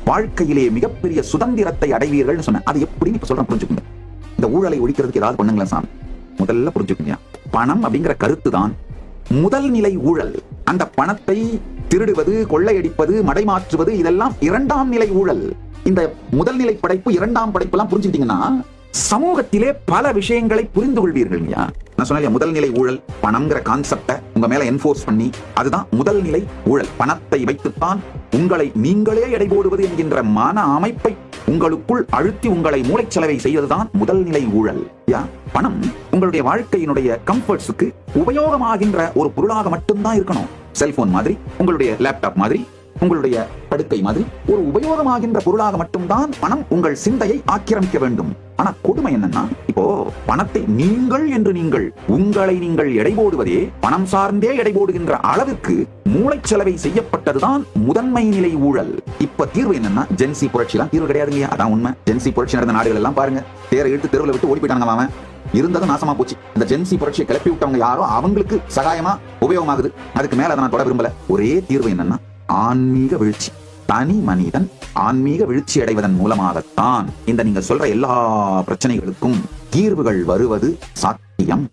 வாழ்க்கையிலே மிகப்பெரிய சுதந்திரத்தை அடைவீர்கள் சொன்ன. அது எப்படின்னு இப்ப சொல்றேன், புரிஞ்சுக்கோங்க. இந்த ஊழலை ஒழிக்கிறதுக்கு ஏதாவது பண்ணுங்களேன் சாமி. முதல்ல புரிஞ்சுக்கோங்க, பணம் அப்படிங்கிற கருத்து தான் முதல் நிலை ஊழல். அந்த பணத்தை திருடுவது, கொள்ளையடிப்பது, மடைமாற்றுவது இதெல்லாம் இரண்டாம் நிலை ஊழல். இந்த முதல் நிலை படைப்பு, இரண்டாம் படைப்பு எல்லாம் புரிஞ்சுக்கிட்டீங்கன்னா சமூகத்திலே பல விஷயங்களை புரிந்து கொள்வீர்கள். நான் சொன்னேன், முதல் நிலை ஊழல் பணம்ங்கிற கான்செப்டை உங்க மேல என்ஃபோர்ஸ் பண்ணி, அதுதான் முதல் நிலை ஊழல். பணத்தை வைத்துத்தான் உங்களை நீங்களே எடை போடுவது என்கின்ற மன அமைப்பை உங்களுக்குள் அழுத்தி உங்களை மூளைச்சலவை செய்வதுதான் முதல் நிலை ஊழல். பணம் உங்களுடைய வாழ்க்கையினுடைய கம்ஃபர்ட்ஸுக்கு உபயோகமாகின்ற ஒரு பொருளாக மட்டும்தான் இருக்கணும். செல்போன் மாதிரி, உங்களுடைய லேப்டாப் மாதிரி, உங்களுடைய படுக்கை மாதிரி ஒரு உபயோகமாகின்ற பொருளாக மட்டும்தான் பணம் உங்கள் சிந்தையை ஆக்கிரமிக்க வேண்டும். ஆனா கொடுமை என்னன்னா, இப்போ பணத்தை நீங்கள் என்று உங்களை நீங்கள் எடை போடுவதே, பணம் சார்ந்தே எடை போடுகின்ற அளவுக்கு மூளைச்சலவை செய்யப்பட்டதுதான் முதன்மை நிலை ஊழல். இப்ப தீர்வு என்னன்னா, ஜென்சி புரட்சி எல்லாம் தீர்வு கிடையாதுங்க. அதான் உண்மை. ஜென்சி புரட்சி நடந்த நாடுகள் எல்லாம் பாருங்க, தேரை இழுத்து தெருவில் விட்டு ஓடி போயிட்டாங்க. அவன் இருந்ததும் நாசமா போச்சு. இந்த ஜென்சி புரட்சியை கிளப்பி விட்டவங்க யாரோ அவங்களுக்கு சகாயமா உபயோகமாகுது. அதுக்கு மேல அதை நான் தொட விரும்பல. ஒரே தீர்வு என்னன்னா, ஆன்மீக வீழ்ச்சி. தனி மனிதன் ஆன்மீக வீழ்ச்சி அடைவதன் மூலமாகத்தான் இந்த நீங்க சொல்ற எல்லா பிரச்சனைகளுக்கும் தீர்வுகள் வருவது சாத்தியம்.